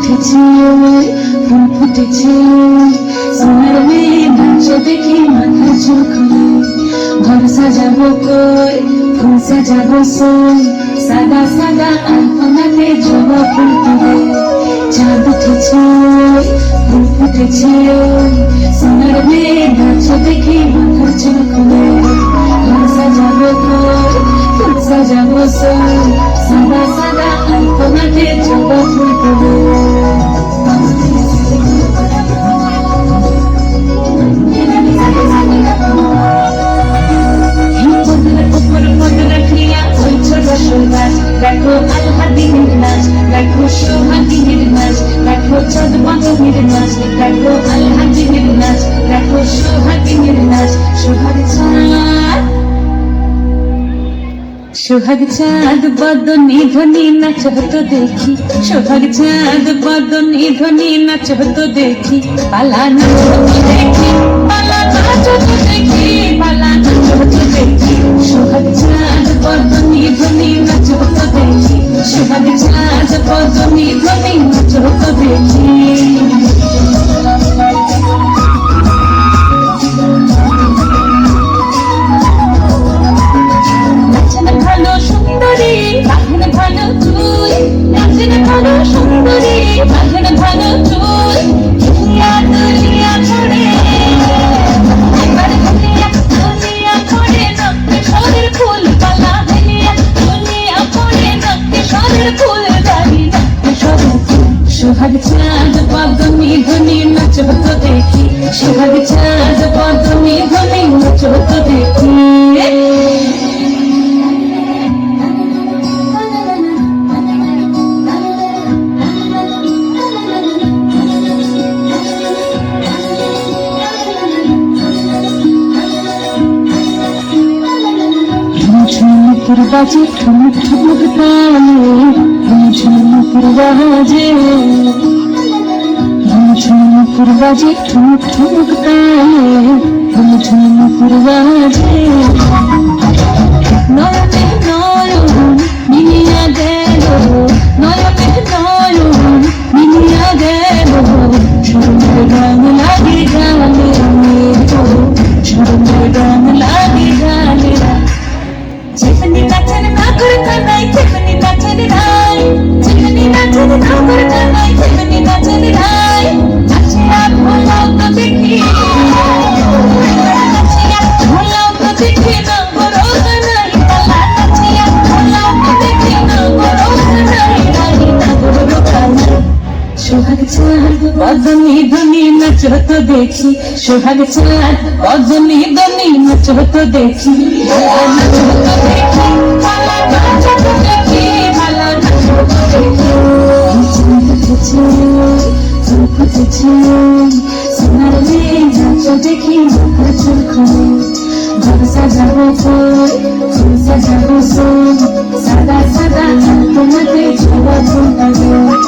উঠেছে ফুল ফুটেছে সোনার মেয়ে নাচ দেখি মাথা চুল খুলে ঘর সাজাবো কই ফুল সাজাবো সই সাদা সাদা আলপনাতে জবা ফুল তুলে চাঁদ উঠেছে ফুল ফুটেছে সোনার মেয়ে নাচ দেখি মাথা চুল খুলে ঘর সাজাবো কই ফুল সাজাবো সই সাদা সাদা আলপনাতে জবা ফুল তুলে দেখো আলহাদিনের নাচ দেখো সোহাগিনীর নাচ দেখো চাঁদ বাঁধনের নাচ দেখো আলহাদিনের নাচ দেখো সোহাগিনীর নাচ সোহাগ চাঁদ বদনী ধ্বনি নাচ হতো দেখি সোহাগ চাঁদ বদনী ধ্বনি নাচ হতো দেখি পালা নাচ হতো দেখি পালা নাচ হতো দেখি পালা নাচ হতো দেখি সোহাগ চাঁদ বদনী ধ্বনি নাচ হতো দেখি সোহাগ চাঁদ বদনী ধ্বনি নাচ হতো দেখি সুন্দরী বাঁধন ভালো চুল দুনিয়া দুনিয়া ছড়ে একবার দুনিয়া দুনিয়া ছড়ে নক্তে সরের ফুল পালা দুনিয়া ছড়ে নক্তে সরের ফুল দাঁড়ি নক্তে সরের ফুল সোহাগ চাঁদ বদনী ধ্বনি নাচ হতো দেখি সোহাগ চাঁদ বদনী ধ্বনি নাচ হতো দেখি বাজে ঠুমুক ঠুমুক তালে ঝুমুকুর বাজে ঝুমুকুর বাজে ঠুমুক ঠুমুক তালে ঝুমুকুর বাজে নয়নে নয়ন মিলিয়া গেল নয়নে নয়ন মিলিয়া গেল ঝুমুর রং লাগে গালে ঝুমুর রং লাগে গালে যেখানে নাচেন না করে কানাই যেখানে নাচেন নাই যেখানে নাচেন না করে কানাই যেখানে নাচেন নাই নাচিয়া ভোলাও তো দেখি নাচিয়া ভোলাও তো দেখি না বড় কানাই পালা নাচিয়া ভোলাও তো দেখি না বড় কানাই রানী না বড় কানাই সোহাগ চাঁদ বদনী ধ্বনি নাচ হতো দেখি সোহাগ চাঁদ বদনী ধ্বনি নাচ হতো দেখি নাচ হতো দেখি পালা নাচ হতো দেখি পালা নাচ হতো দেখি চাঁদ উঠেছে ফুল ফুটেছে সোনার মেয়ে নাচ দেখি মাথা চুল খুলে ঘর সাজাবো কই ফুল সাজাবো সই সাদা সাদা আলপনাতে জবা ফুল তুলে